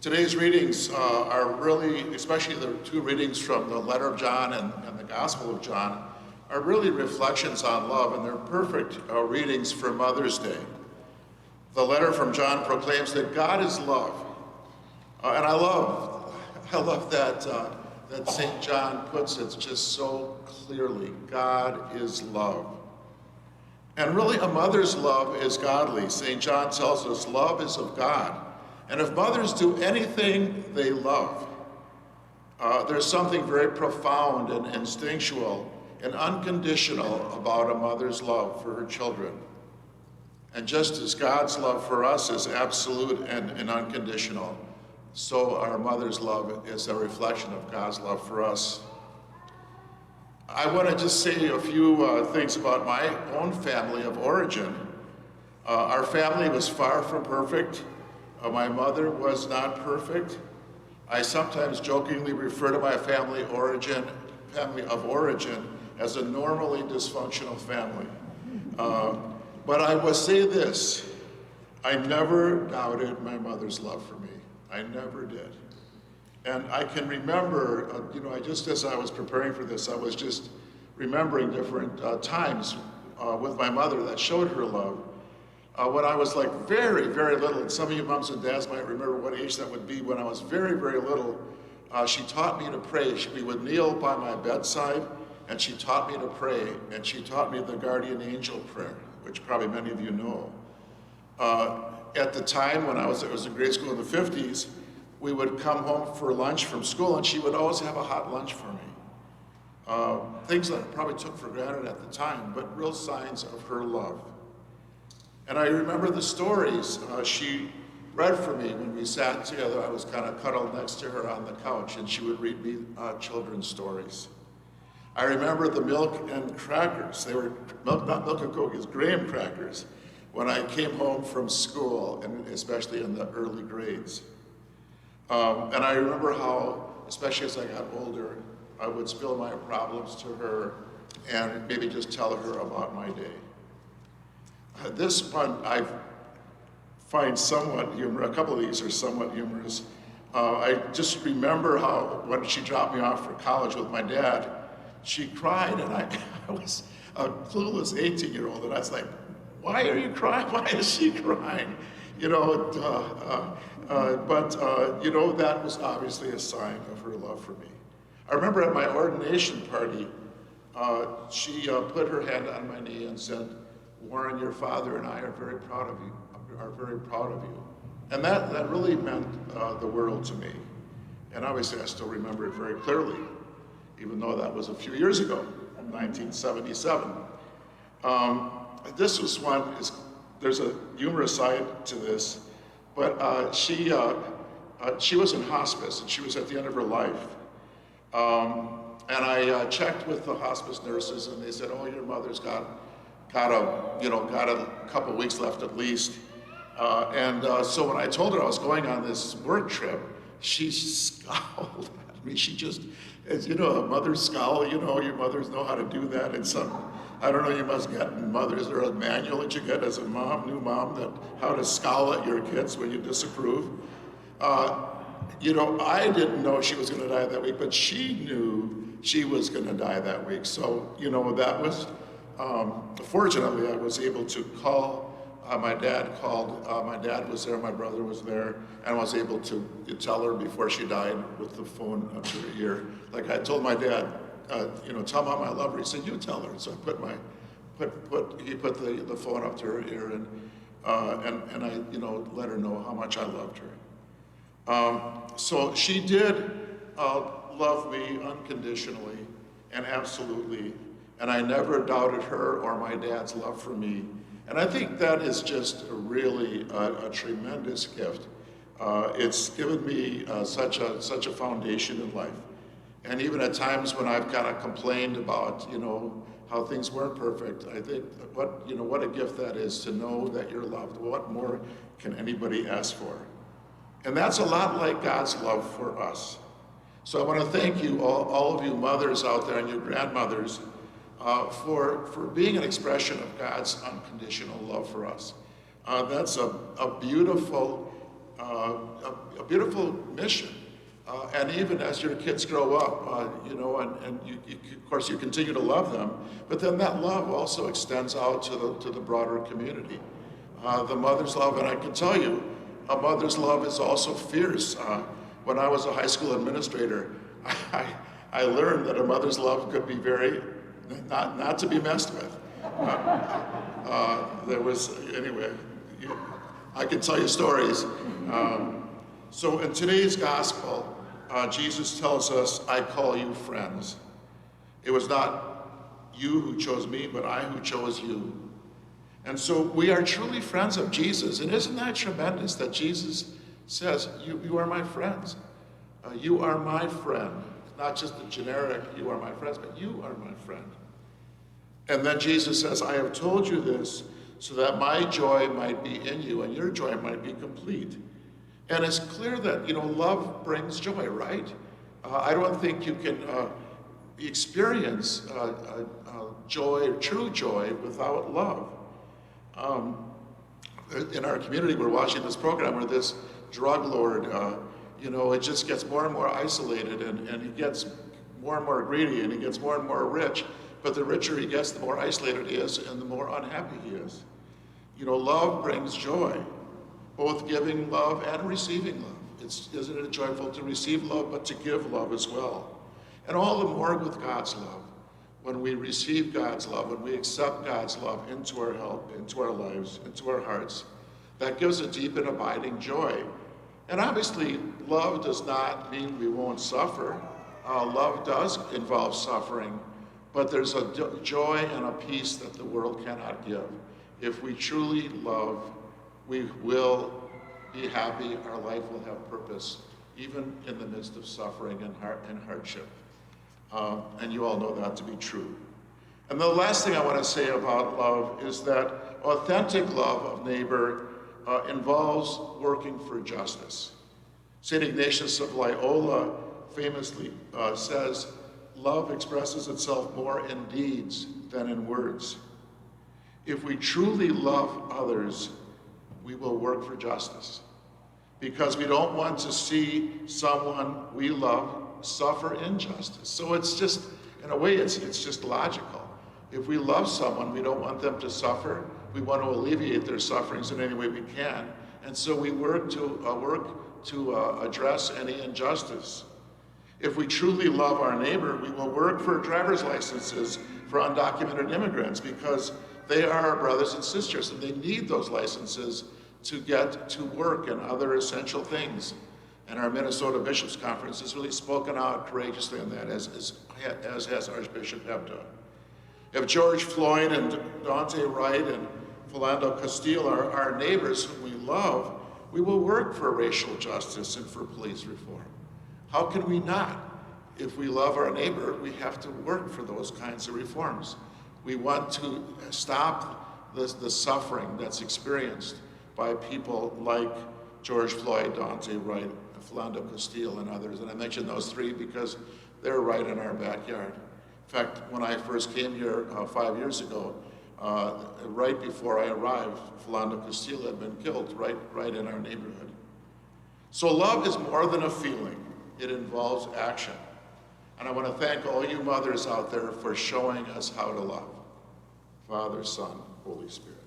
Today's readings are really, especially the two readings from the letter of John and the Gospel of John, are really reflections on love, and they're perfect readings for Mother's Day. The letter from John proclaims that God is love. And I love that St. John puts it just so clearly. God is love. And really, a mother's love is godly. St. John tells us love is of God. And if mothers do anything they love, there's something very profound and instinctual and unconditional about a mother's love for her children. And just as God's love for us is absolute and unconditional, so our mother's love is a reflection of God's love for us. I want to just say a few things about my own family of origin. Our family was far from perfect. My mother was not perfect. I sometimes jokingly refer to my family of origin, as a normally dysfunctional family. But I will say this, I never doubted my mother's love for me. I never did. And I can remember, just as I was preparing for this, I was just remembering different times with my mother that showed her love. When I was like very, very little, and some of you moms and dads might remember what age that would be, when I was very, very little, she taught me to pray. We would kneel by my bedside, and she taught me to pray, and she taught me the guardian angel prayer, which probably many of you know. At the time when I was in grade school in the 50s, we would come home for lunch from school, and she would always have a hot lunch for me. Things that I probably took for granted at the time, but real signs of her love. And I remember the stories she read for me when we sat together. I was kind of cuddled next to her on the couch, and she would read me children's stories. I remember the milk and crackers. They were not milk and cookies, graham crackers, when I came home from school, and especially in the early grades. And I remember how, especially as I got older, I would spill my problems to her and maybe just tell her about my day. This one I find somewhat humorous. A couple of these are somewhat humorous. I just remember how when she dropped me off for college with my dad, she cried, and I was a clueless 18-year-old, and I was like, why are you crying? Why is she crying? That was obviously a sign of her love for me. I remember at my ordination party, she put her hand on my knee and said, Warren, your father and I are very proud of you, And that really meant the world to me. And obviously I still remember it very clearly, even though that was a few years ago, 1977. This was one, there's a humorous side to this, but she was in hospice, and she was at the end of her life. And I checked with the hospice nurses, and they said, oh, your mother's got a couple weeks left at least. So when I told her I was going on this work trip, she scowled at me. She just, as you know, a mother's scowl, your mothers know how to do that. And I don't know, you must get mothers, or a manual that you get as a new mom, that how to scowl at your kids when you disapprove. I didn't know she was gonna die that week, but she knew she was gonna die that week. So, that was, fortunately, I was able to call. My dad called. My dad was there. My brother was there, and I was able to tell her before she died with the phone up to her ear. Like I told my dad, tell Mom I love her. He said, you tell her. So I he put the phone up to her ear, and I let her know how much I loved her. So she did love me unconditionally and absolutely, and I never doubted her or my dad's love for me. And I think that is just really a tremendous gift. It's given me such a foundation in life. And even at times when I've kind of complained about, how things weren't perfect, I think what a gift that is to know that you're loved. What more can anybody ask for? And that's a lot like God's love for us. So I want to thank you, all of you mothers out there and your grandmothers, for being an expression of God's unconditional love for us. That's a beautiful beautiful mission. And even as your kids grow up, and of course you continue to love them, but then that love also extends out to the broader community. The mother's love, and I can tell you, a mother's love is also fierce. When I was a high school administrator, I learned that a mother's love could be very, not to be messed with. Anyway, I can tell you stories. So in today's gospel, Jesus tells us, I call you friends. It was not you who chose me, but I who chose you. And so we are truly friends of Jesus. And isn't that tremendous that Jesus says, you are my friends. You are my friend. Not just the generic, you are my friends, but you are my friend. And then Jesus says, I have told you this so that my joy might be in you and your joy might be complete. And it's clear that, love brings joy, right? I don't think you can experience joy, true joy, without love. In our community, we're watching this program where this drug lord, it just gets more and more isolated, and he gets more and more greedy, and he gets more and more rich. But the richer he gets, the more isolated he is, and the more unhappy he is. Love brings joy, both giving love and receiving love. Isn't it joyful to receive love, but to give love as well? And all the more with God's love. When we receive God's love, when we accept God's love into our help, into our lives, into our hearts, that gives a deep and abiding joy. And obviously, love does not mean we won't suffer. Love does involve suffering, but there's a joy and a peace that the world cannot give. If we truly love, we will be happy, our life will have purpose, even in the midst of suffering and hardship. And you all know that to be true. And the last thing I want to say about love is that authentic love of neighbor involves working for justice. St. Ignatius of Loyola famously says, love expresses itself more in deeds than in words. If we truly love others, we will work for justice, because we don't want to see someone we love suffer injustice. So it's just, in a way, it's just logical. If we love someone, we don't want them to suffer. We want to alleviate their sufferings in any way we can. And so we work to address any injustice. If we truly love our neighbor, we will work for driver's licenses for undocumented immigrants, because they are our brothers and sisters, and they need those licenses to get to work and other essential things. And our Minnesota Bishops' Conference has really spoken out courageously on that, as has Archbishop Hebda. If George Floyd and Dante Wright and Philando Castile are our neighbors whom we love, we will work for racial justice and for police reform. How can we not? If we love our neighbor, we have to work for those kinds of reforms. We want to stop the suffering that's experienced by people like George Floyd, Dante Wright, Philando Castile, and others. And I mention those three because they're right in our backyard. In fact, when I first came here 5 years ago, right before I arrived, Philando Castile had been killed right in our neighborhood. So love is more than a feeling. It involves action. And I want to thank all you mothers out there for showing us how to love. Father, Son, Holy Spirit.